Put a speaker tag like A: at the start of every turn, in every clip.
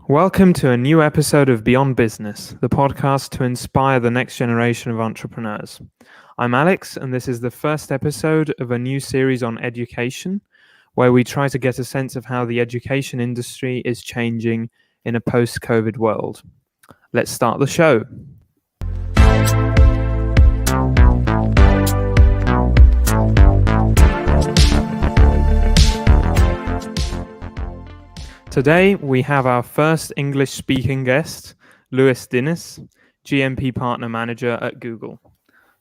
A: Welcome to a new episode of Beyond Business, the podcast to inspire the next generation of entrepreneurs. I'm Alex, and this is the first episode of a new series on education, where we try to get a sense of how the education industry is changing in a post-COVID world. Let's start the show. Today, we have our first English-speaking guest, Luis Dinis, GMP Partner Manager at Google.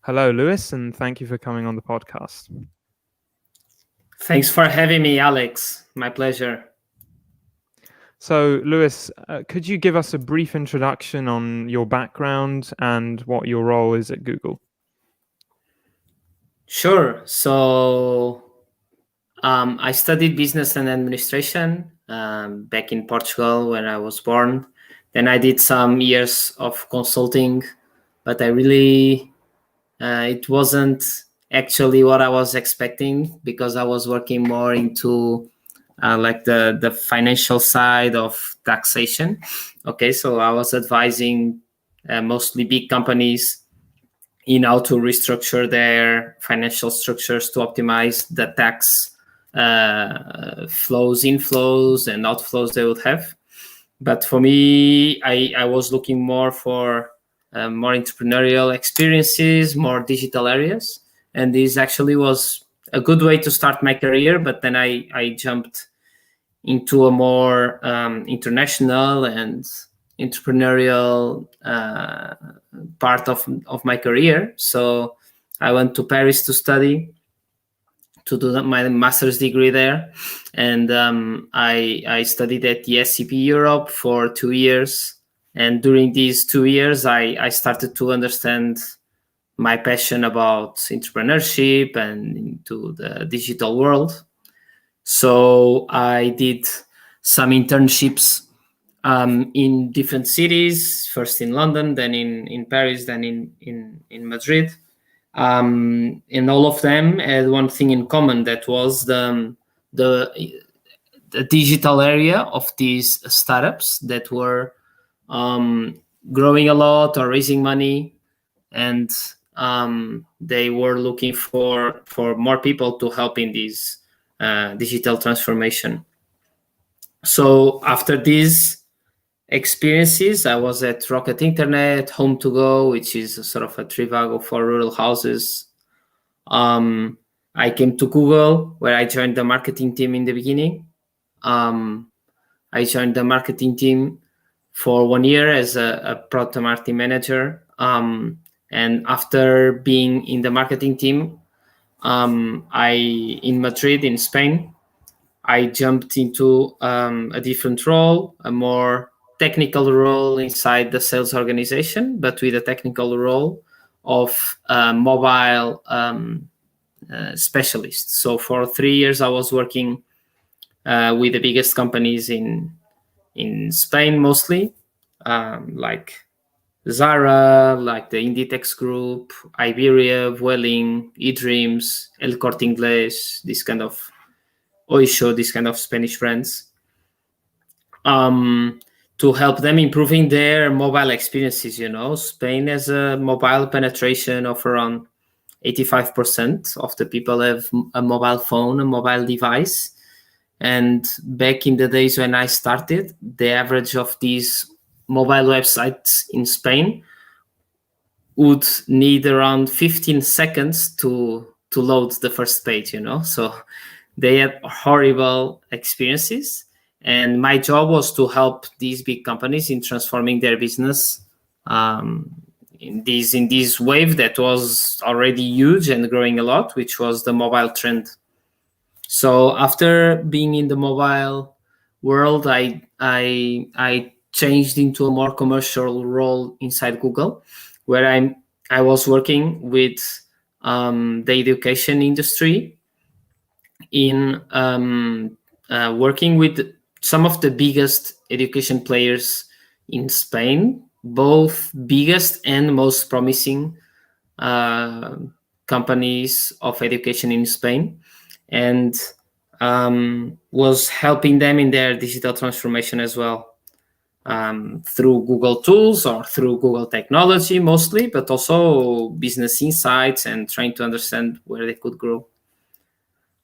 A: Hello, Luis, and thank you for coming on the podcast.
B: Thanks for having me, Alex. My pleasure.
A: So, Luis, could you give us a brief introduction on your background and what your role is at Google?
B: Sure. So, I studied business and administration back in Portugal when I was born. Then I did some years of consulting, but it wasn't actually what I was expecting because I was working more into like the financial side of taxation. Okay, so I was advising mostly big companies in how to restructure their financial structures to optimize the tax flows, inflows, and outflows they would have. But for me, I was looking more for more entrepreneurial experiences, more digital areas. And this actually was a good way to start my career. But then I jumped into a more international and entrepreneurial part of my career. So I went to Paris to study, to do my master's degree there. And I studied at the ESCP Europe for 2 years. And during these 2 years, I started to understand my passion about entrepreneurship and into the digital world. So I did some internships in different cities, first in London, then in Paris, then in Madrid. And all of them had one thing in common, that was the digital area of these startups that were growing a lot or raising money, and they were looking for more people to help in this digital transformation. So after these experiences, I was at Rocket Internet, Hometogo, which is a sort of a Trivago for rural houses. I came to Google, where I joined the marketing team in the beginning. I joined the marketing team for 1 year as a product marketing manager. And after being in the marketing team, in Madrid, in Spain, I jumped into a different role, a more technical role inside the sales organization, but with a technical role of mobile specialist. So for 3 years, I was working with the biggest companies in Spain, mostly, like Zara, like the Inditex Group, Iberia, Vueling, eDreams, El Corte Inglés, this kind of Oisho, this kind of Spanish brands, to help them improving their mobile experiences. You know, Spain has a mobile penetration of around 85% of the people have a mobile phone, a mobile device. And back in the days when I started, the average of these mobile websites in Spain would need around 15 seconds to load the first page, you know. So they had horrible experiences. And my job was to help these big companies in transforming their business in this wave that was already huge and growing a lot, which was the mobile trend. So after being in the mobile world, I changed into a more commercial role inside Google, where I was working with the education industry in working with some of the biggest education players in Spain, both biggest and most promising companies of education in Spain, and was helping them in their digital transformation as well. through Google tools or through Google technology mostly, but also business insights and trying to understand where they could grow.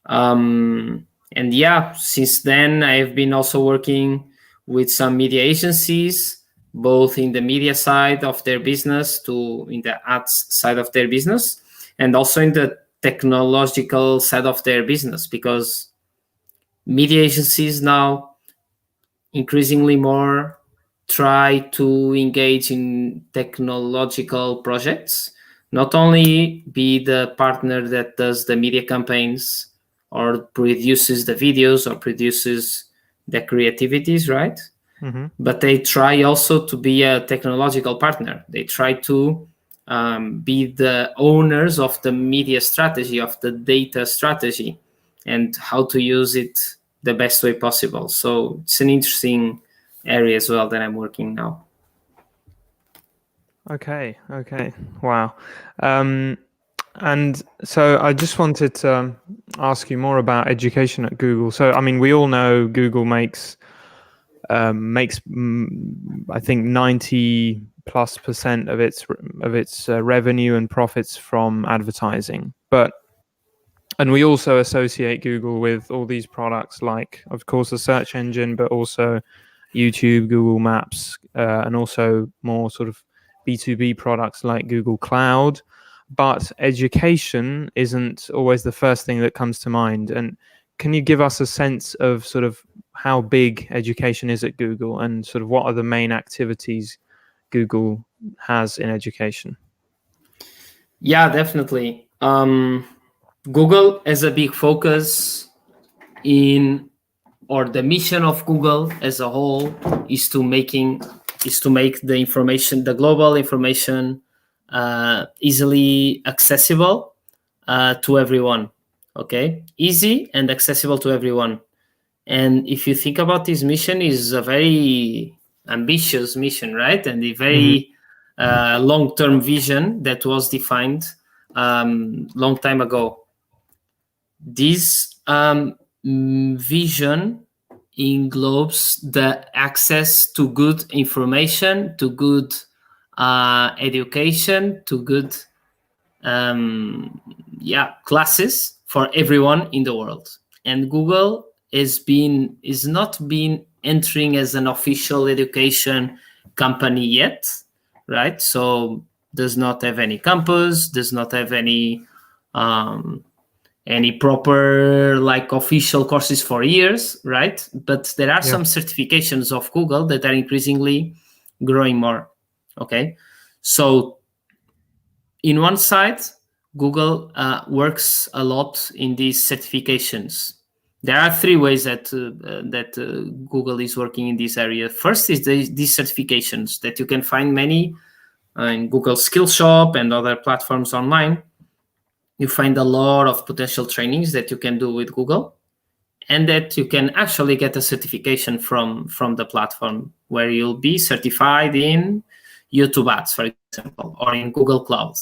B: And yeah, since then I've been also working with some media agencies, both in the media side of their business to in the ads side of their business, and also in the technological side of their business, because media agencies now increasingly more try to engage in technological projects, not only be the partner that does the media campaigns or produces the videos or produces the creativities, right?
A: Mm-hmm.
B: But they try also to be a technological partner. They try to be the owners of the media strategy, of the data strategy, and how to use it the best way possible. So it's an interesting area as well that I'm working now.
A: Okay. Wow. And so I just wanted to ask you more about education at Google. So, I mean, we all know Google makes I think 90+% of its revenue and profits from advertising. And we also associate Google with all these products, like, of course, the search engine, but also YouTube, Google Maps, and also more sort of B2B products like Google Cloud. But education isn't always the first thing that comes to mind. And can you give us a sense of sort of how big education is at Google, and sort of what are the main activities Google has in education?
B: Yeah, definitely. Google has a big focus or the mission of Google as a whole is to make the information, the global information, easily accessible to everyone. Okay, easy and accessible to everyone. And if you think about this mission, is a very ambitious mission, right? And a very long-term vision that was defined long time ago. This vision englobes the access to good information, to good education, to good classes for everyone in the world. And Google is not been entering as an official education company yet, right? So does not have any campus, does not have any proper like official courses for years, right? But there are some certifications of Google that are increasingly growing more. Okay, so in one side, Google works a lot in these certifications. There are three ways that Google is working in this area. First is these certifications that you can find many in Google Skills Shop and other platforms online. You find a lot of potential trainings that you can do with Google, and that you can actually get a certification from the platform, where you'll be certified in YouTube ads, for example, or in Google Cloud.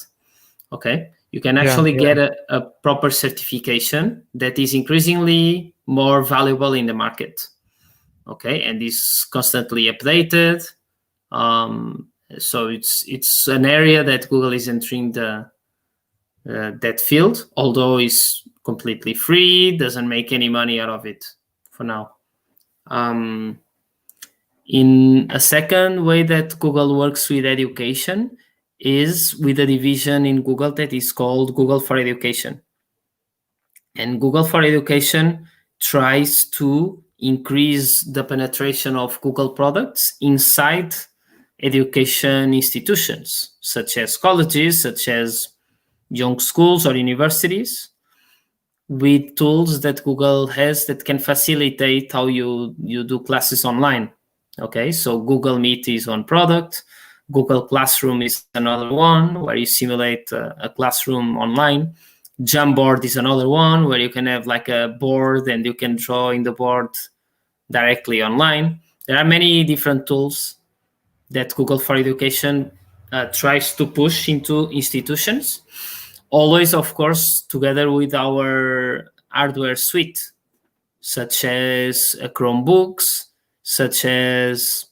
B: Okay, you can actually get a proper certification that is increasingly more valuable in the market. Okay, and is constantly updated. So it's an area that Google is entering that field, although it's completely free, doesn't make any money out of it for now. In a second way that Google works with education is with a division in Google that is called Google for Education. And Google for Education tries to increase the penetration of Google products inside education institutions, such as colleges, such as young schools or universities, with tools that Google has that can facilitate how you do classes online. Okay, so Google Meet is one product. Google Classroom is another one, where you simulate a classroom online. Jamboard is another one, where you can have like a board and you can draw in the board directly online. There are many different tools that Google for Education tries to push into institutions, always, of course, together with our hardware suite, such as Chromebooks, such as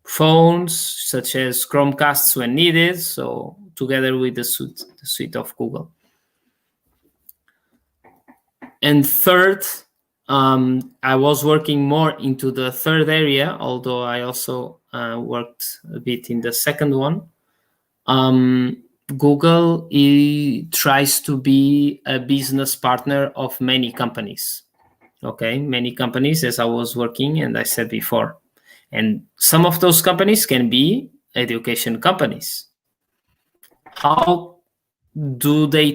B: phones, such as Chromecasts when needed, so together with the suite of Google. And third, I was working more into the third area, although I also worked a bit in the second one. Google tries to be a business partner of many companies. Okay, many companies, as I was working and I said before. And some of those companies can be education companies. How do we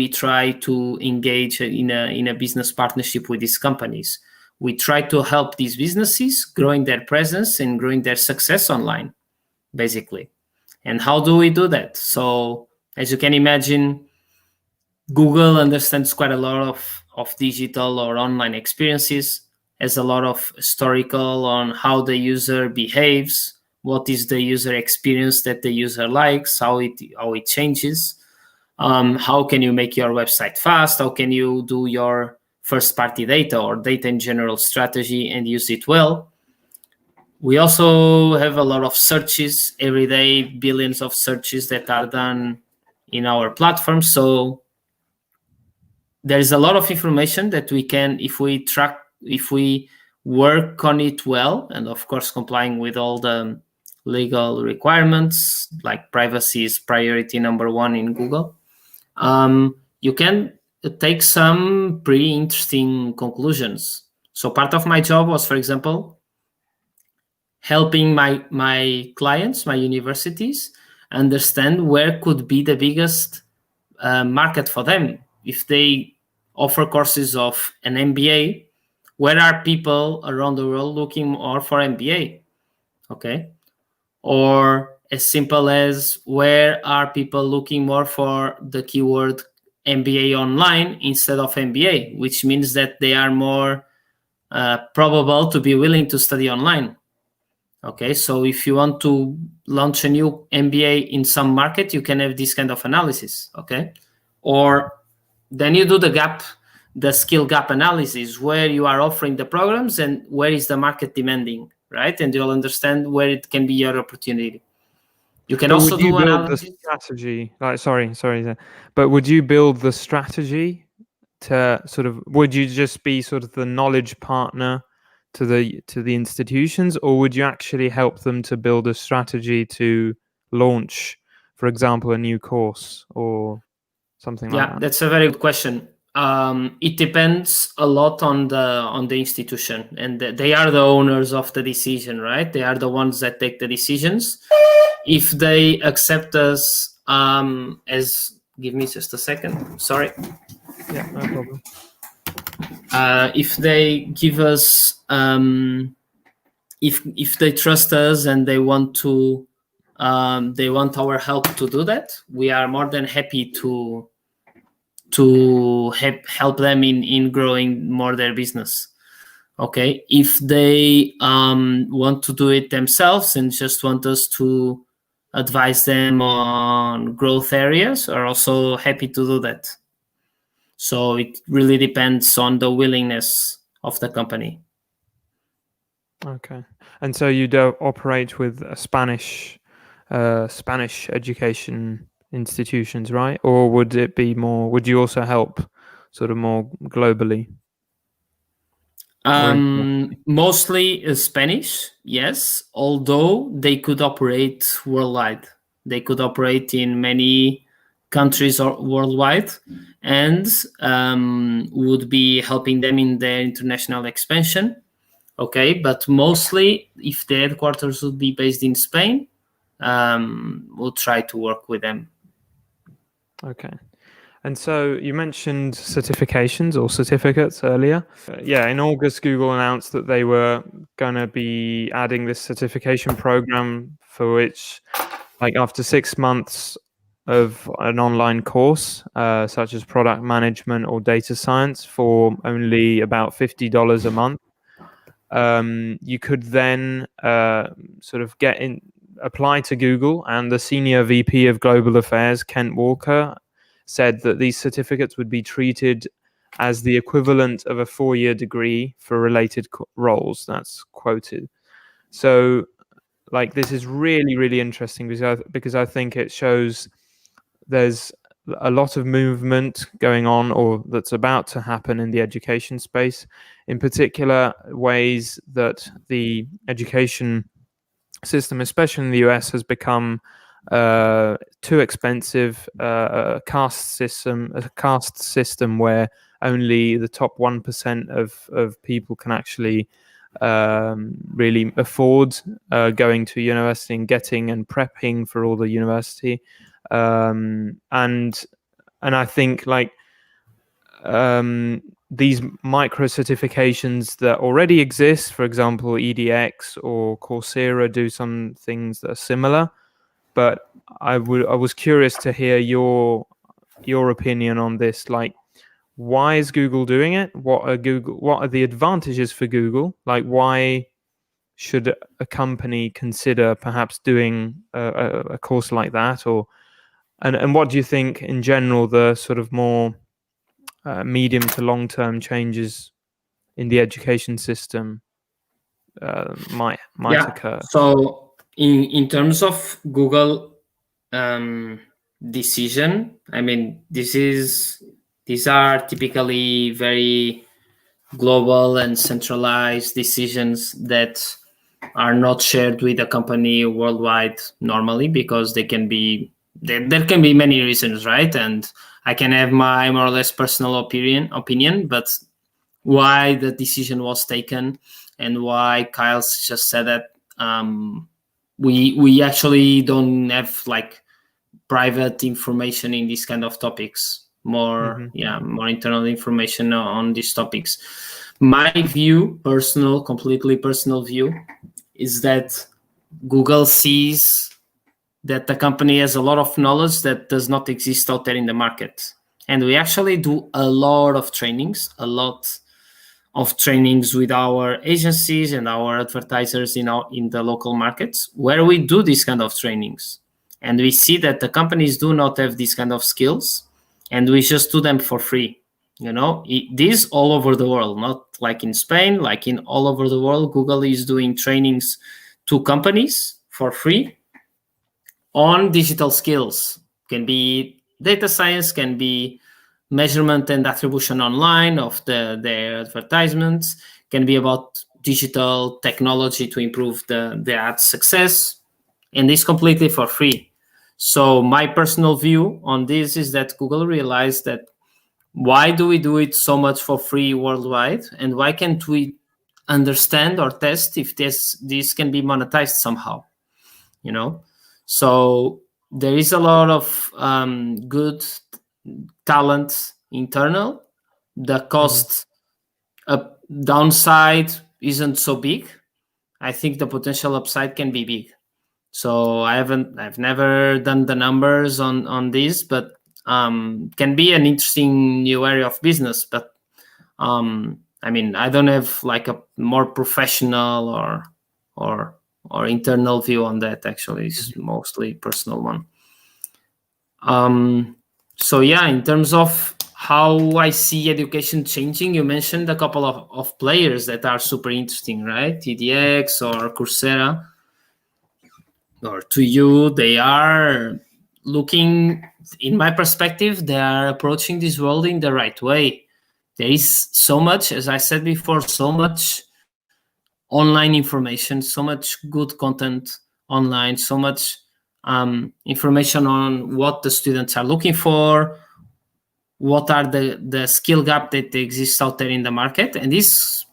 B: try to engage in a business partnership with these companies? We try to help these businesses growing their presence and growing their success online, basically. And how do we do that? So, as you can imagine, Google understands quite a lot of digital or online experiences, has a lot of historical on how the user behaves, what is the user experience that the user likes, how it changes, how can you make your website fast, how can you do your first-party data or data in general strategy and use it well. We also have a lot of searches every day, billions of searches that are done in our platform. So there is a lot of information that we can, if we work on it well, and of course complying with all the legal requirements, like privacy is priority number one in Google, you can take some pretty interesting conclusions. So part of my job was, for example, helping my clients, my universities, understand where could be the biggest market for them. If they offer courses of an MBA, where are people around the world looking more for MBA? Okay. Or as simple as where are people looking more for the keyword MBA online instead of MBA, which means that they are more probable to be willing to study online. Okay, so if you want to launch a new MBA in some market, you can have this kind of analysis. Okay, or then you do the skill gap analysis, where you are offering the programs and where is the market demanding, right? And you'll understand where it can be your opportunity. You can also do analysis.
A: The strategy? But would you build the strategy to would you just be sort of the knowledge partner to the institutions, or would you actually help them to build a strategy to launch, for example, a new course or something like that?
B: Yeah, that's a very good question. It depends a lot on the institution, and they are the owners of the decision, right? They are the ones that take the decisions. If they accept us give me just a second. Sorry.
A: Yeah, no problem.
B: If they give us, if they trust us and they want our help to do that, we are more than happy to help them in growing more their business. Okay, if they want to do it themselves and just want us to advise them on growth areas, are also happy to do that. So it really depends on the willingness of the company.
A: Okay, and so you do operate with Spanish education institutions, right? Or would it be more? Would you also help sort of more globally?
B: Mostly Spanish, yes. Although they could operate worldwide, they could operate in many countries or worldwide, and would be helping them in their international expansion. Okay, but mostly, if the headquarters would be based in Spain, we'll try to work with them.
A: Okay. And so you mentioned certifications or certificates earlier. In August, Google announced that they were going to be adding this certification program for which, like after 6 months of an online course, such as product management or data science, for only about $50 a month, you could then sort of apply to Google. And the senior VP of Global Affairs, Kent Walker, said that these certificates would be treated as the equivalent of a 4-year degree for related roles. That's quoted. So, like, this is really, really interesting because I think it shows there's a lot of movement going on, or that's about to happen in the education space, in particular ways that the education system, especially in the US, has become too expensive. A caste system where only the top 1% of people can actually really afford going to university and getting and prepping for all the university. And I think like these micro certifications that already exist, for example, EDX or Coursera, do some things that are similar. But I was curious to hear your opinion on this. Like, why is Google doing it? What are the advantages for Google? Like, why should a company consider perhaps doing a course like that? And what do you think in general the sort of more medium to long-term changes in the education system might occur?
B: So in terms of Google decision, I mean, these are typically very global and centralized decisions that are not shared with a company worldwide normally, because there can be many reasons, right? And I can have my more or less personal opinion, but why the decision was taken and why Kyle just said that we actually don't have like private information in these kind of topics, more internal information on these topics. My view, completely personal view, is that Google sees that the company has a lot of knowledge that does not exist out there in the market. And we actually do a lot of trainings with our agencies and our advertisers in the local markets, where we do these kind of trainings. And we see that the companies do not have these kind of skills, and we just do them for free. This all over the world, not like in Spain, like in all over the world. Google is doing trainings to companies for free on digital skills. Can be data science, can be measurement and attribution online of their advertisements, can be about digital technology to improve the ad success, and this completely for free. So my personal view on this is that Google realized that why do we do it so much for free worldwide, and why can't we understand or test if this can be monetized somehow? So there is a lot of good talent internal. The cost downside isn't so big. I think the potential upside can be big. So I've never done the numbers on this, but can be an interesting new area of business. But I mean, I don't have like a more professional or internal view on that. Actually, it's mostly personal one. So yeah, in terms of how I see education changing, you mentioned a couple of players that are super interesting, right? EDX or Coursera. Or to you, they are looking, in my perspective, they are approaching this world in the right way. There is so much, as I said before, so much online information, so much good content online, so much information on what the students are looking for, what are the skill gap that exists out there in the market. And this,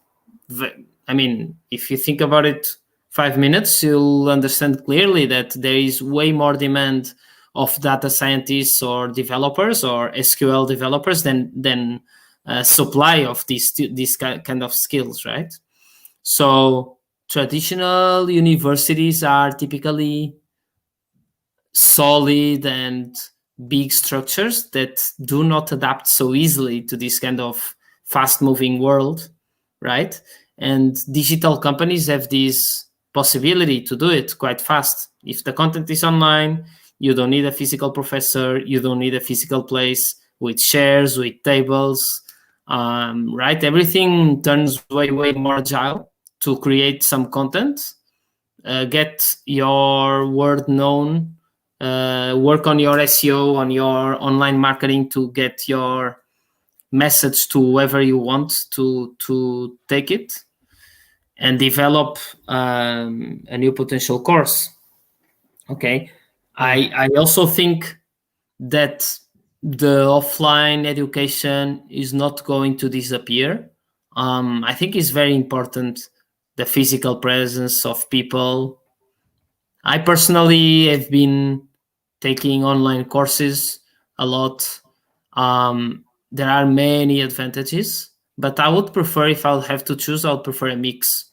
B: I mean, if you think about it 5 minutes, you'll understand clearly that there is way more demand of data scientists or developers or SQL developers than supply of these kind of skills, right? So traditional universities are typically solid and big structures that do not adapt so easily to this kind of fast-moving world, right? And digital companies have this possibility to do it quite fast. If the content is online, you don't need a physical professor, you don't need a physical place with chairs, with tables, right? Everything turns way more agile to create some content get your word known, work on your SEO, on your online marketing to get your message to whoever you want to take it, and develop a new potential course. Okay. I also think that the offline education is not going to disappear. I think it's very important, the physical presence of people. I personally have been taking online courses a lot. There are many advantages, but I would prefer, if I'll have to choose, I would prefer a mix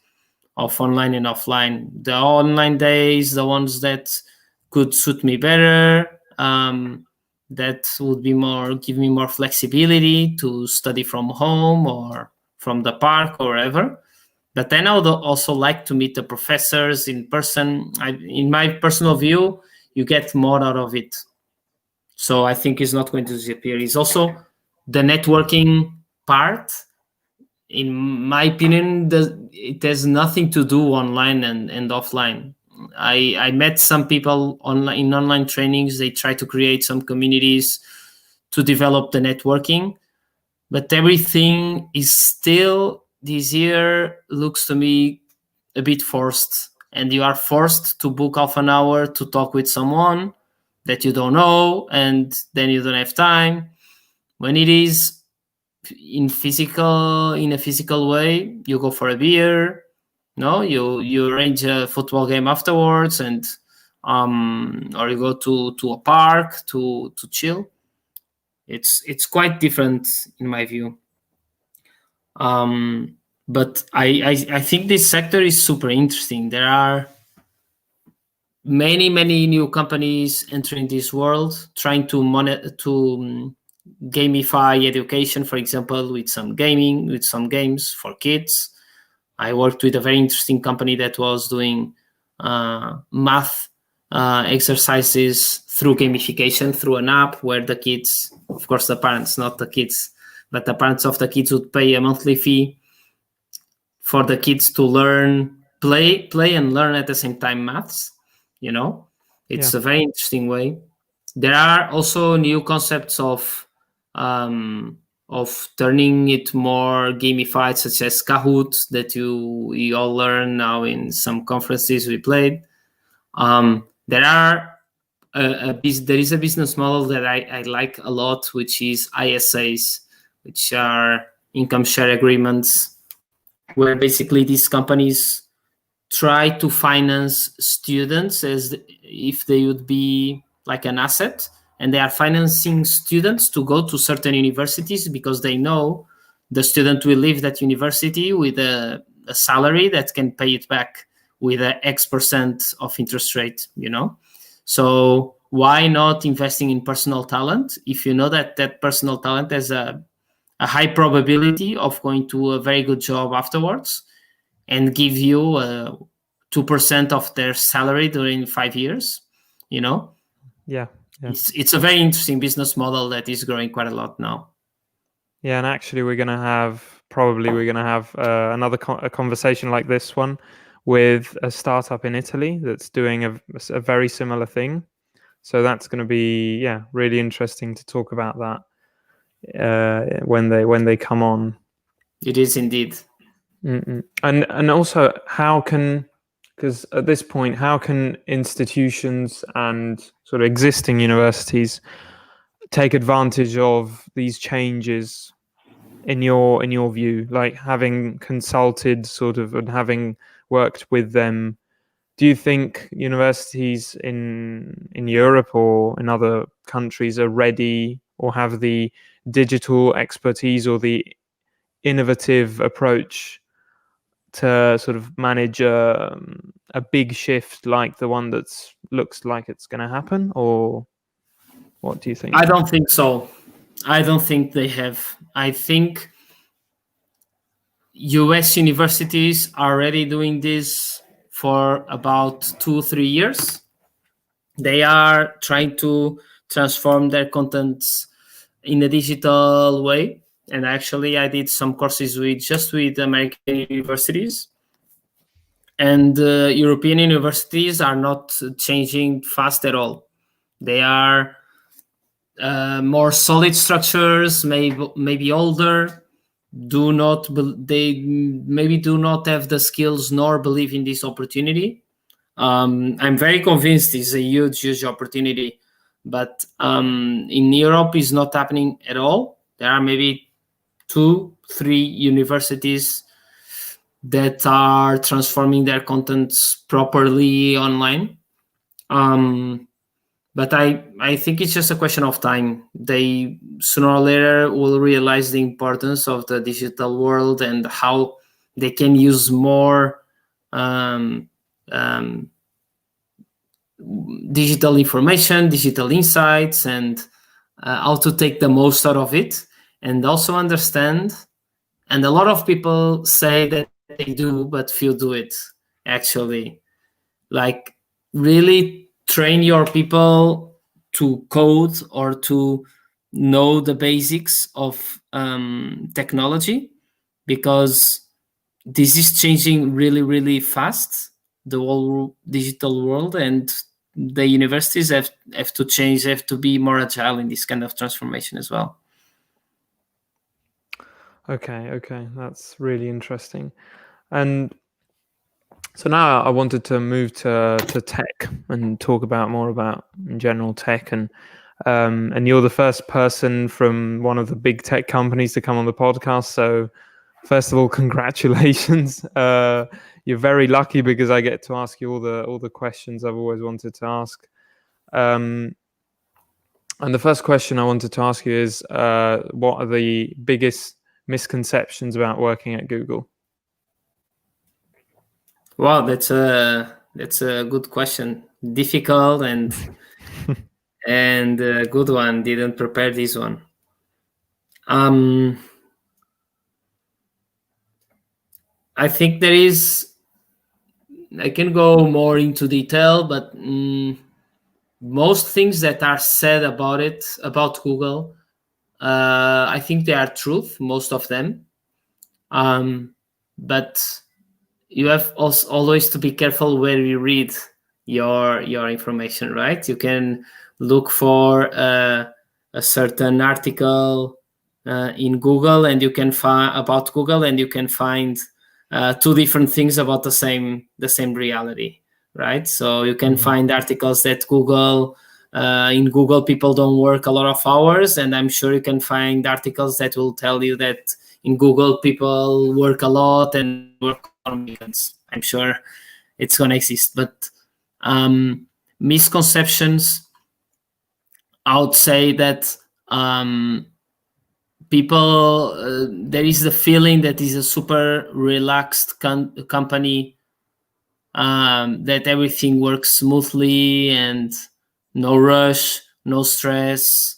B: of online and offline. The online days, the ones that could suit me better, that would be more, give me more flexibility to study from home or from the park or wherever. But then I would also like to meet the professors in person. In my personal view, you get more out of it. So I think it's not going to disappear. It's also the networking part. In my opinion, it has nothing to do online and offline. I met some people online in online trainings. They try to create some communities to develop the networking, but everything is still, this year looks to me a bit forced, and you are forced to book half an hour to talk with someone that you don't know, and then you don't have time. When it is in a physical way, you go for a beer, no, you arrange a football game afterwards, and or you go to a park to chill. It's quite different in my view. But I think this sector is super interesting. There are many new companies entering this world, trying to gamify education, for example, with some gaming, with some games for kids. I worked with a very interesting company that was doing math exercises through gamification, through an app where the kids, of course the parents, not the kids, but the parents of the kids would pay a monthly fee for the kids to learn, play and learn at the same time maths. It's a very interesting way. There are also new concepts of turning it more gamified, such as Kahoot, that you all learn now in some conferences we played. There is a business model that I like a lot, which is ISAs, which are income share agreements, where basically these companies try to finance students as if they would be like an asset, and they are financing students to go to certain universities because they know the student will leave that university with a salary that can pay it back with an X% of interest rate. So why not investing in personal talent if you know that that personal talent has a high probability of going to a very good job afterwards, and give you 2% of their salary during 5 years.
A: Yeah.
B: It's a very interesting business model that is growing quite a lot now.
A: Yeah, and actually we're going to have another conversation like this one with a startup in Italy that's doing a very similar thing. So that's going to be really interesting to talk about that when they come on.
B: It is indeed.
A: And also, because at this point, how can institutions and sort of existing universities take advantage of these changes in your view? Like, having consulted sort of and having worked with them, do you think universities in Europe or in other countries are ready or have the digital expertise or the innovative approach to sort of manage a big shift like the one that's looks like it's going to happen? Or what do you think?
B: I don't think so. I don't think they have. I think US universities are already doing this for about 2-3 years. They are trying to transform their contents in a digital way. And actually, I did some courses with American universities. And European universities are not changing fast at all. They are more solid structures, maybe older. They maybe do not have the skills nor believe in this opportunity. I'm very convinced it's a huge opportunity, but in Europe it's not happening at all. There are maybe 2-3 universities that are transforming their contents properly online. But I think it's just a question of time. They sooner or later will realize the importance of the digital world and how they can use more digital information, digital insights, and how to take the most out of it, and also understand. And a lot of people say that they do, but few do it actually. Like, really train your people to code or to know the basics of technology, because this is changing really fast, the whole digital world, and the universities have to change, have to be more agile in this kind of transformation as well.
A: Okay, that's really interesting. And so now I wanted to move to tech and talk more about in general tech, and you're the first person from one of the big tech companies to come on the podcast. So first of all, congratulations. You're very lucky because I get to ask you all the questions I've always wanted to ask. And the first question I wanted to ask you is, what are the biggest misconceptions about working at Google?
B: Wow, that's a good question. Difficult and and a good one. Didn't prepare this one. I think there is. I can go more into detail, but most things that are said about Google, I think they are truth. Most of them, but you have also always to be careful where you read your information, right? You can look for a certain article in Google, and you can find about Google, and you can find two different things about the same reality, right? So you can find articles that in Google people don't work a lot of hours, and I'm sure you can find articles that will tell you that in Google people work a lot and work on weekends. I'm sure it's going to exist, but misconceptions, I would say that people, there is the feeling that is a super relaxed company, that everything works smoothly and no rush, no stress.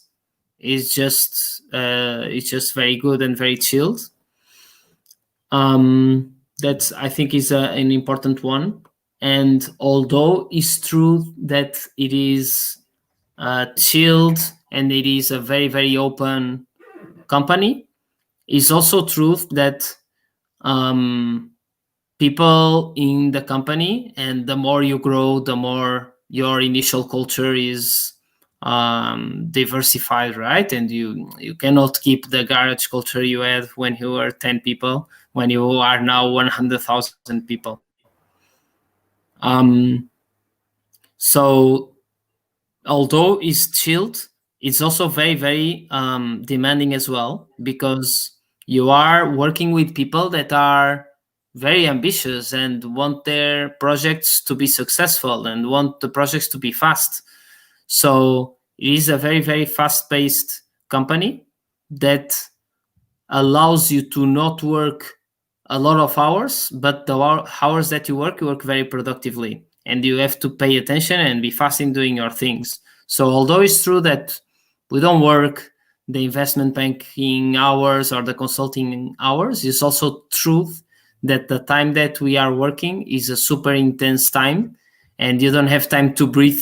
B: It's just very good and very chilled. That's, I think, is an important one. And although it's true that it is chilled and it is a very open company, it's also true that people in the company, and the more you grow, the more your initial culture is diversified, right? And you cannot keep the garage culture you had when you were 10 people, when you are now 100,000 people. So although it's chilled, it's also very demanding as well, because you are working with people that are very ambitious and want their projects to be successful and want the projects to be fast. So it is a very fast-paced company that allows you to not work a lot of hours, but the hours that you work very productively, and you have to pay attention and be fast in doing your things. So although it's true that we don't work the investment banking hours or the consulting hours, it's also true that the time that we are working is a super intense time, and you don't have time to breathe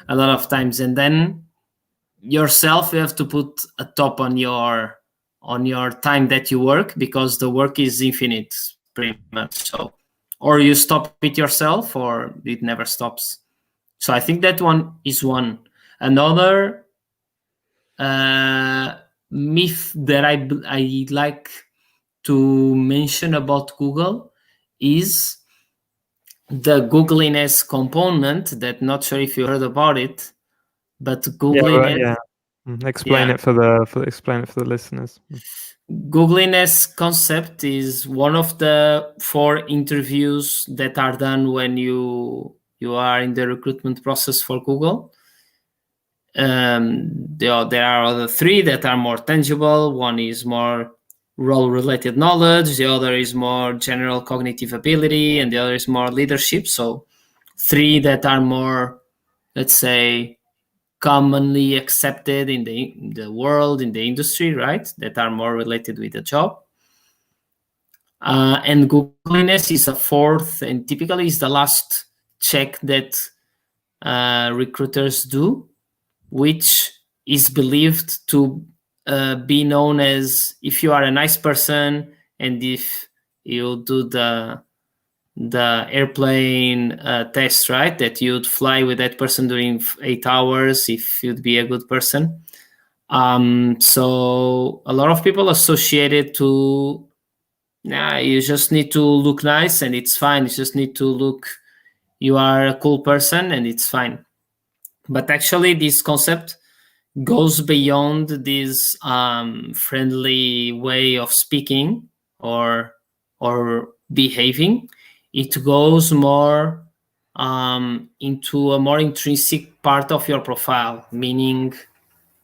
B: a lot of times. And then yourself, you have to put a top on your time that you work, because the work is infinite pretty much. So or you stop it yourself, or it never stops. So I think that one is one. Another myth that I like to mention about Google is the Googliness component. That, not sure if you heard about it, but Googliness.
A: Explain it for the listeners.
B: Googliness concept is one of the 4 interviews that are done when you are in the recruitment process for Google. There are other 3 that are more tangible. One is more role-related knowledge, the other is more general cognitive ability, and the other is more leadership. So 3 that are more, let's say, commonly accepted in the world, in the industry, right? That are more related with the job. And Googliness is a 4th, and typically is the last check that recruiters do, which is believed to be known as if you are a nice person, and if you do the airplane test, right, that you'd fly with that person during 8 hours if you'd be a good person. So a lot of people associate it to, you just need to look nice and it's fine. You just need to look, you are a cool person and it's fine. But actually this concept goes beyond this friendly way of speaking or behaving. It goes more into a more intrinsic part of your profile, meaning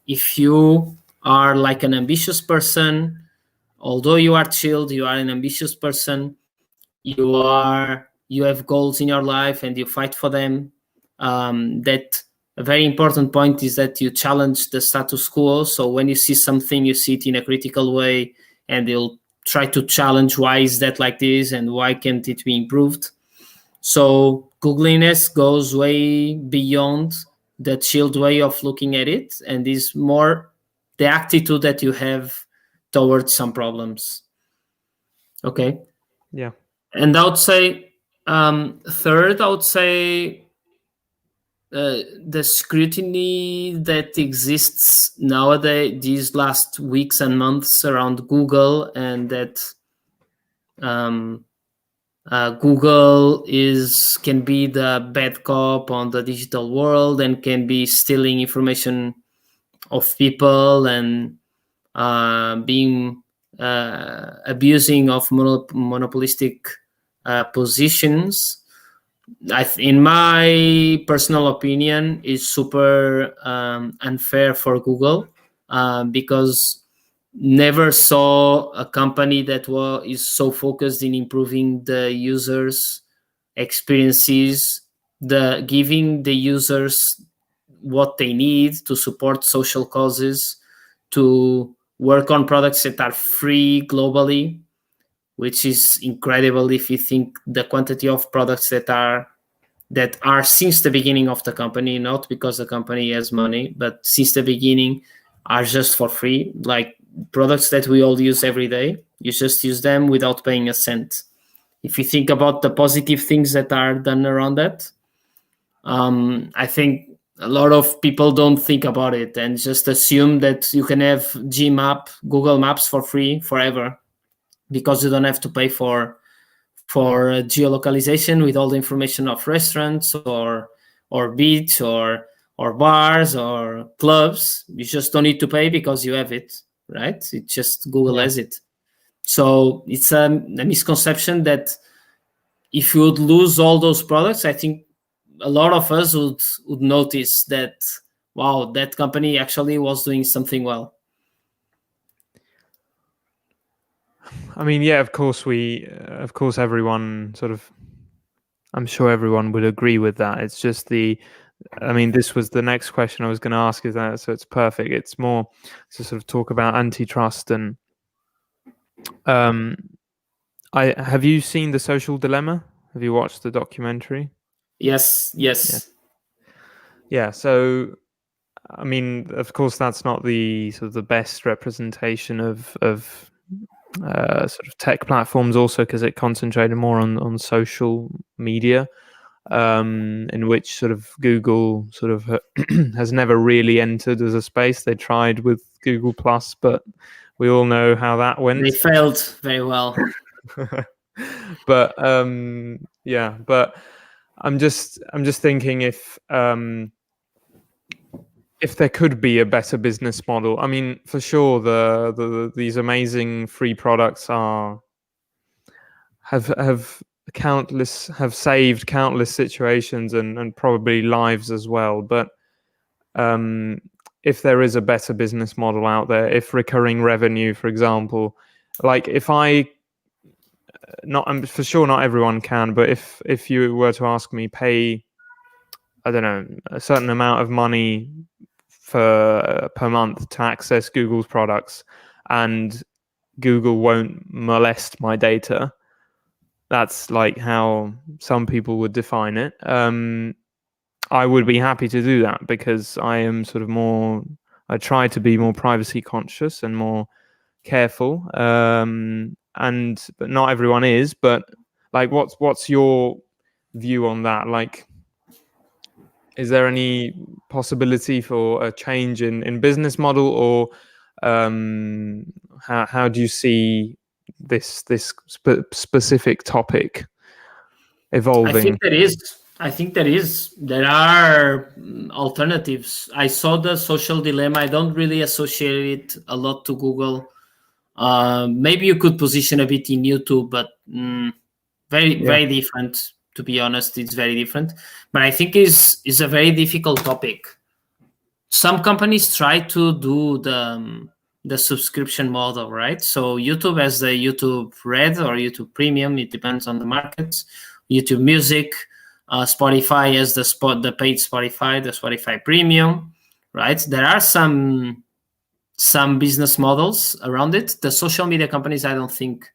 B: if you are like an ambitious person, although you are chilled, you are an ambitious person, you have goals in your life and you fight for them. That a very important point is that you challenge the status quo. So when you see something, you see it in a critical way, and you'll try to challenge why is that like this and why can't it be improved. So Googliness goes way beyond the chilled way of looking at it, and is more the attitude that you have towards some problems. Okay.
A: Yeah.
B: And I would say, third, I would say the scrutiny that exists nowadays, these last weeks and months around Google, and that Google can be the bad cop on the digital world and can be stealing information of people and being abusing of monopolistic positions. In my personal opinion, is super unfair for Google because never saw a company that is so focused in improving the users' experiences, giving the users what they need to support social causes, to work on products that are free globally, which is incredible if you think the quantity of products that are since the beginning of the company, not because the company has money, but since the beginning are just for free, like products that we all use every day. You just use them without paying a cent. If you think about the positive things that are done around that, I think a lot of people don't think about it and just assume that you can have Google Maps for free forever because you don't have to pay for geolocalization with all the information of restaurants or beach or bars or clubs. You just don't need to pay because you have it, right? It just Google has it. So it's a misconception that if you would lose all those products, I think a lot of us would notice that, wow, that company actually was doing something well.
A: I mean, yeah, of course everyone sort of, I'm sure everyone would agree with that. It's just this was the next question I was going to ask, is that, so it's perfect. It's more to sort of talk about antitrust and have you seen The Social Dilemma? Have you watched the documentary?
B: Yes.
A: Yeah. So, I mean, of course, that's not the sort of the best representation of sort of tech platforms, also because it concentrated more on social media, in which sort of Google sort of has never really entered as a space. They tried with Google Plus, but we all know how that went.
B: They failed very well.
A: But yeah, but I'm just thinking if there could be a better business model. I mean, for sure, these amazing free products have saved countless situations and probably lives as well. But if there is a better business model out there, if recurring revenue, for example, like if I'm for sure not everyone can, but if you were to ask me, pay, I don't know, a certain amount of money per month to access Google's products, and Google won't molest my data. That's like how some people would define it. I would be happy to do that because I am sort of I try to be more privacy conscious and more careful. But not everyone is. But like, what's your view on that? Like, is there any possibility for a change in business model, or how do you see this specific topic evolving?
B: I think there are alternatives. I saw the social dilemma. I don't really associate it a lot to Google. Maybe you could position a bit in YouTube, but very different. To be honest, it's very different. But I think is a very difficult topic. Some companies try to do the subscription model, right? So YouTube has the YouTube Red or YouTube Premium. It depends on the markets. YouTube Music, Spotify has the paid Spotify, the Spotify Premium, right? There are some business models around it. The social media companies, I don't think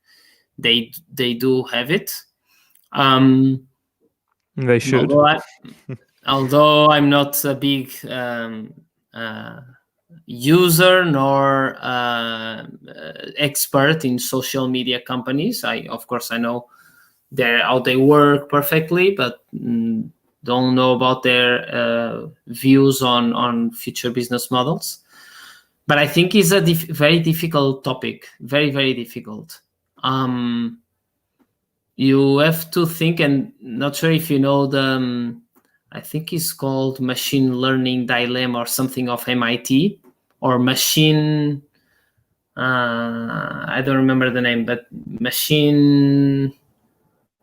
B: they do have it.
A: They should.
B: Although I'm not a big user nor expert in social media companies. Of course I know how they work perfectly, but don't know about their views on future business models. But I think it's a very difficult topic, very, very difficult. You have to think, and not sure if you know I think it's called machine learning dilemma or something of MIT, or machine, I don't remember the name, but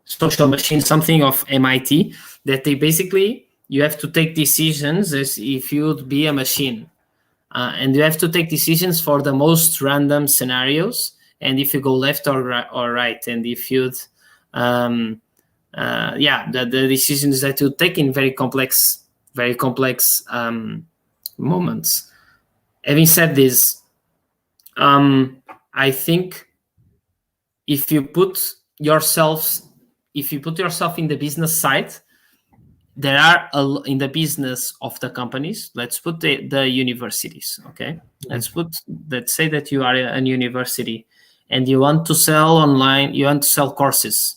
B: social machine, something of MIT, that they basically, you have to take decisions as if you would be a machine. And you have to take decisions for the most random scenarios. And if you go left or right, and if you'd, the decisions that you take in very complex moments. Having said this, I think if you put yourself in the business side, there are in the business of the companies. Let's put the universities. Okay, let's say that you are a university and you want to sell online. You want to sell courses.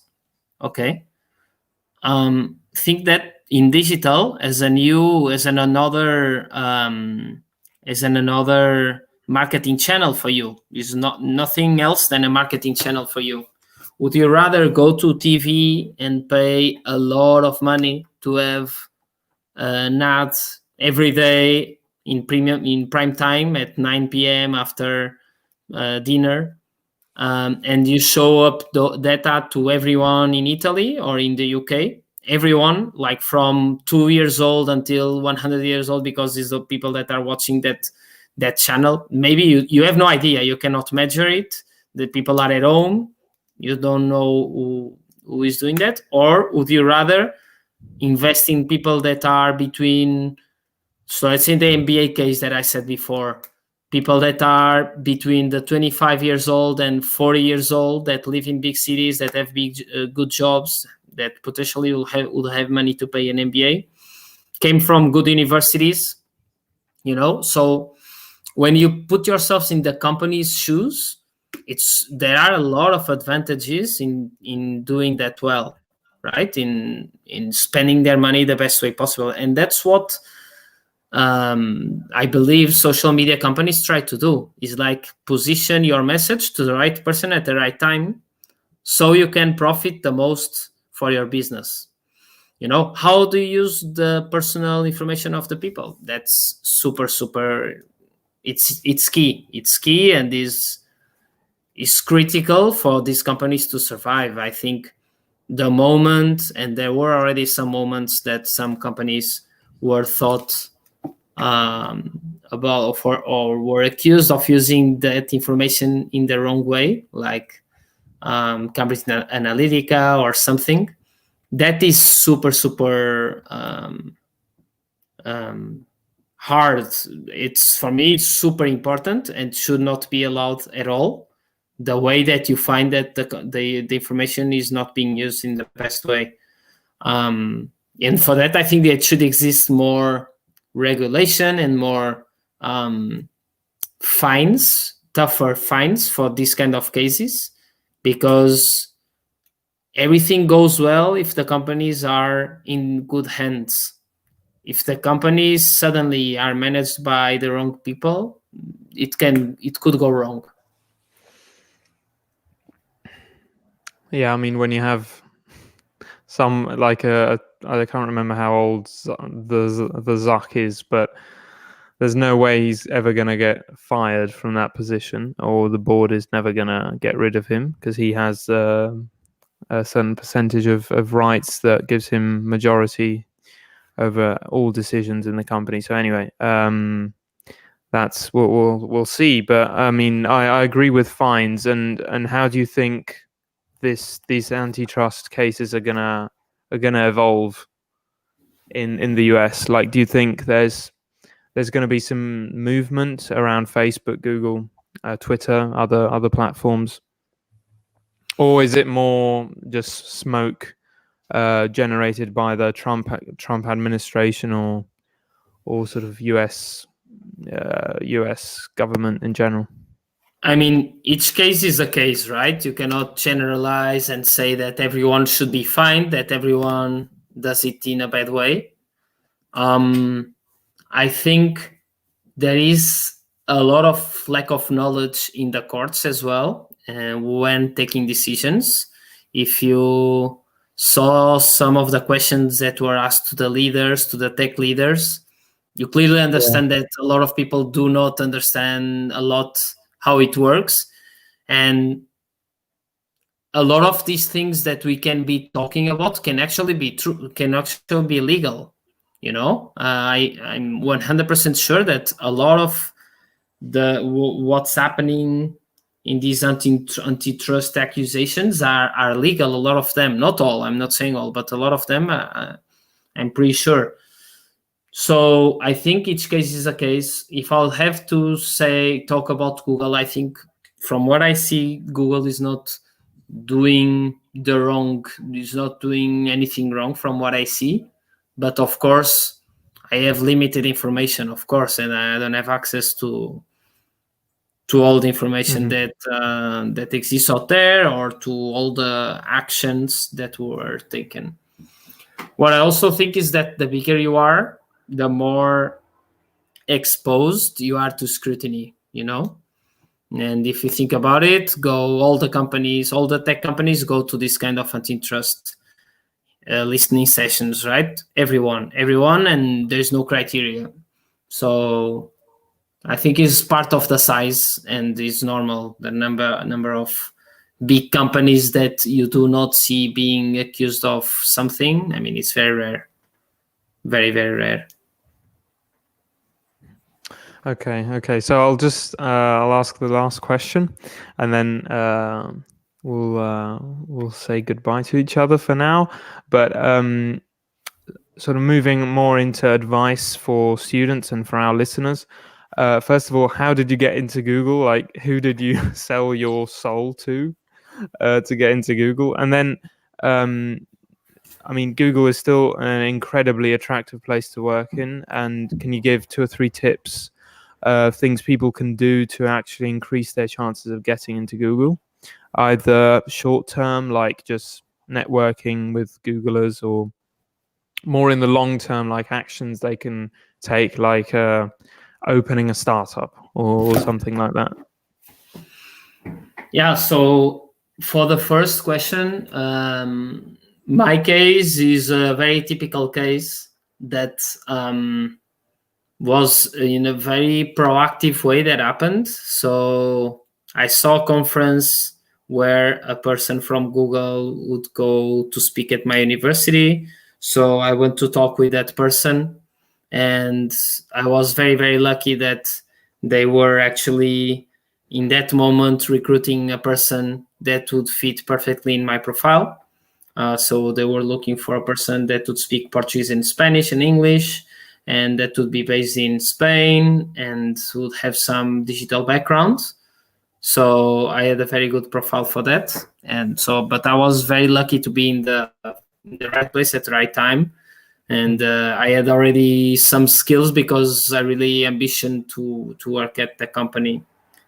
B: Okay, think that in digital as another marketing channel for you. Is nothing else than a marketing channel for you. Would you rather go to TV and pay a lot of money to have an ad every day in prime time at 9 p.m. after dinner, and you show up that ad to everyone in Italy or in the UK? Everyone, like from 2 years old until 100 years old, because these are people that are watching that channel. Maybe you have no idea. You cannot measure it. The people are at home. You don't know who is doing that. Or would you rather invest in people that are between, so let's say the MBA case that I said before, people that are between the 25 years old and 40 years old, that live in big cities, that have big good jobs, that potentially would have money to pay an MBA, came from good universities, So when you put yourselves in the company's shoes, there are a lot of advantages in doing that well, right? In spending their money the best way possible, and that's what I believe social media companies try to do, is like position your message to the right person at the right time, so you can profit the most for your business. How do you use the personal information of the people? That's super it's key and is critical for these companies to survive. I think the moment, and there were already some moments that some companies were thought about or were accused of using that information in the wrong way, like Cambridge Analytica or something. That is super hard. For me, it's super important and should not be allowed at all. The way that you find that the information is not being used in the best way. And for that, I think there should exist more regulation and more tougher fines for this kind of cases, because everything goes well if the companies are in good hands. If the companies suddenly are managed by the wrong people, it could go wrong.
A: Yeah, I mean, when you have some I can't remember how old the Zuck is, but there's no way he's ever going to get fired from that position, or the board is never going to get rid of him, because he has a certain percentage of rights that gives him majority over all decisions in the company. So anyway, that's what we'll see. But I mean, I agree with fines. And how do you think these antitrust cases are gonna evolve in the US? Like, do you think there's going to be some movement around Facebook, Google, Twitter, other platforms, or is it more just smoke generated by the Trump administration or sort of US government in general?
B: I mean, each case is a case, right? You cannot generalize and say that everyone should be fined, that everyone does it in a bad way. I think there is a lot of lack of knowledge in the courts as well when taking decisions. If you saw some of the questions that were asked to the leaders, to the tech leaders, you clearly understand that a lot of people do not understand a lot how it works. And a lot of these things that we can be talking about can actually be true, can actually be legal. I'm 100% sure that a lot of what's happening in these antitrust accusations are legal. A lot of them, not all, I'm not saying all, but a lot of them, I'm pretty sure. So I think each case is a case. If I'll have to talk about Google, I think from what I see, Google is not doing anything wrong from what I see. But of course, I have limited information, of course, and I don't have access to all the information that exists out there, or to all the actions that were taken. What I also think is that the bigger you are, the more exposed you are to scrutiny, And if you think about it, all the tech companies go to this kind of antitrust listening sessions, right? Everyone, and there's no criteria. So I think it's part of the size, and it's normal. The number of big companies that you do not see being accused of something, I mean, it's very rare. Very, very rare.
A: Okay. So I'll ask the last question, and then we'll say goodbye to each other for now. But sort of moving more into advice for students and for our listeners. First of all, how did you get into Google? Like, who did you sell your soul to get into Google? And then, I mean, Google is still an incredibly attractive place to work in. And can you give 2 or 3 tips things people can do to actually increase their chances of getting into Google, either short term, like just networking with Googlers, or more in the long term, like actions they can take, like opening a startup or something like that?
B: Yeah, so for the first question, my case is a very typical case that was in a very proactive way that happened. So I saw a conference where a person from Google would go to speak at my university. So I went to talk with that person, and I was very, very lucky that they were actually in that moment recruiting a person that would fit perfectly in my profile. So they were looking for a person that would speak Portuguese and Spanish and English, and that would be based in Spain and would have some digital background. So I had a very good profile for that. And so, but I was very lucky to be in the right place at the right time. And I had already some skills because I really ambition to work at the company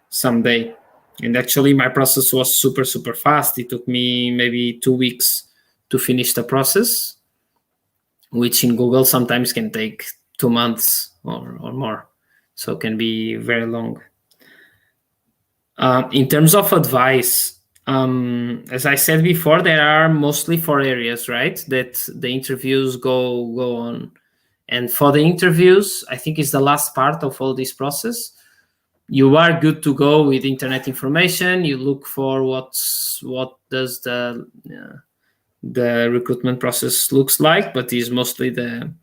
B: someday. And actually my process was super, super fast. It took me maybe 2 weeks to finish the process, which in Google sometimes can take 2 months or more. So it can be very long. In terms of advice, as I said before, there are mostly 4 areas, right, that the interviews go on. And for the interviews, I think it's the last part of all this process. You are good to go with internet information. You look for what does the recruitment process looks like, but is mostly the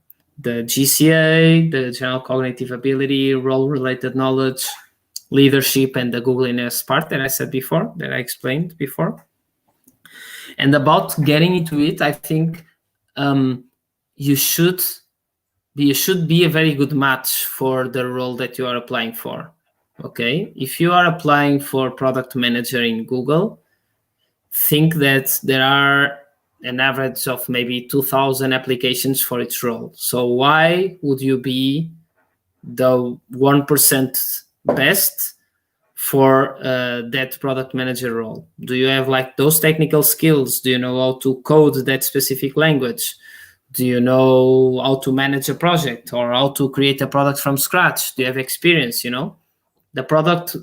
B: GCA, the general cognitive ability, role-related knowledge, leadership, and the Googliness part that I said before, that I explained before. And about getting into it, I think you should be a very good match for the role that you are applying for. Okay, if you are applying for product manager in Google, think that there are an average of maybe 2,000 applications for each role. So why would you be the 1% best for that product manager role? Do you have like those technical skills? Do you know how to code that specific language? Do you know how to manage a project or how to create a product from scratch? Do you have experience? The product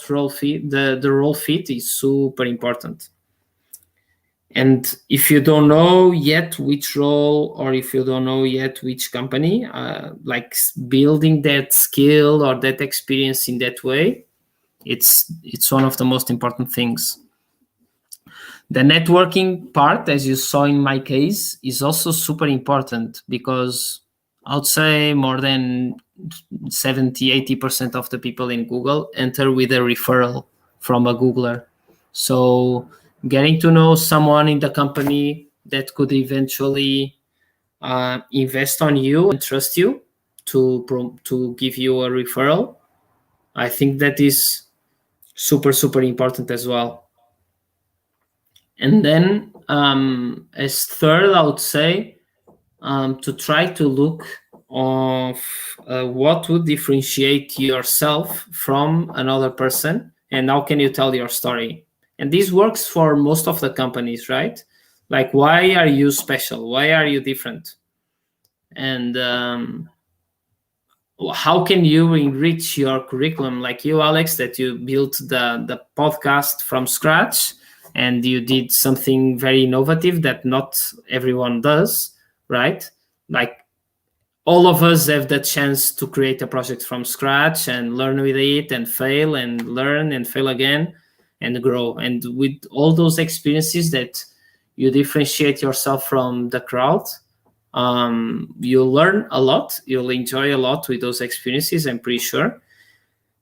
B: role fit, the role fit is super important. And if you don't know yet which role, or if you don't know yet which company, like building that skill or that experience in that way, it's one of the most important things. The networking part, as you saw in my case, is also super important, because I would say more than 70-80% of the people in Google enter with a referral from a Googler. So getting to know someone in the company that could eventually invest on you and trust you to give you a referral, I think that is super, super important as well. And then as third, I would say to try to look of what would differentiate yourself from another person, and how can you tell your story. And this works for most of the companies, right? Like, why are you special? Why are you different? And how can you enrich your curriculum, like you, Alex, that you built the podcast from scratch, and you did something very innovative that not everyone does, right? Like, all of us have the chance to create a project from scratch and learn with it and fail and learn and fail again and grow. And with all those experiences that you differentiate yourself from the crowd, you'll learn a lot. You'll enjoy a lot with those experiences, I'm pretty sure.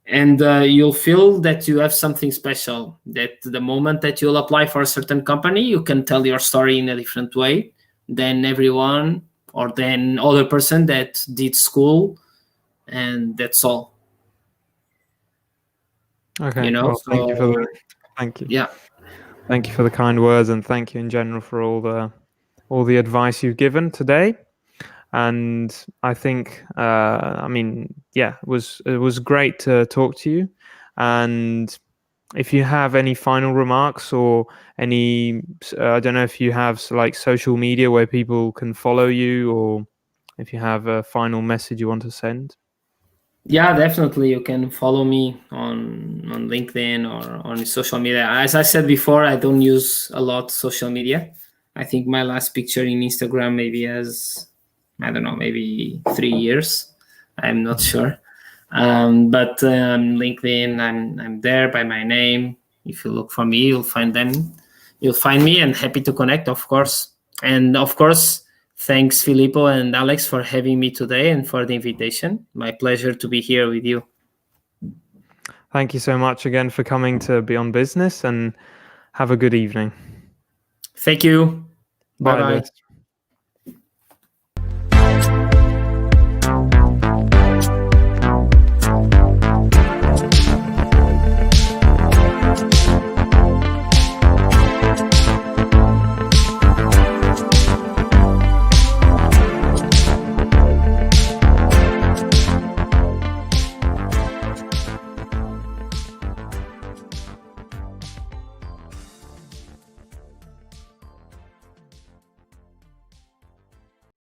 B: And you'll feel that you have something special, that the moment that you'll apply for a certain company, you can tell your story in a different way than everyone or than other person that did school, and that's all.
A: Okay. Well, thank you for thank you.
B: Yeah.
A: Thank you for the kind words, and thank you in general for all the advice you've given today. And I think, it was great to talk to you. And if you have any final remarks or any, I don't know if you have like social media where people can follow you, or if you have a final message you want to send.
B: Yeah, definitely. You can follow me on LinkedIn or on social media. As I said before, I don't use a lot social media. I think my last picture in Instagram maybe has, I don't know, maybe 3 years. I'm not sure. But LinkedIn, I'm there by my name. If you look for me, you'll find them. You'll find me, and happy to connect, of course. And of course, thanks, Filippo and Alex, for having me today and for the invitation. My pleasure to be here with you.
A: Thank you so much again for coming to Beyond Business, and have a good evening.
B: Thank you.
A: Bye.
B: Bye-bye.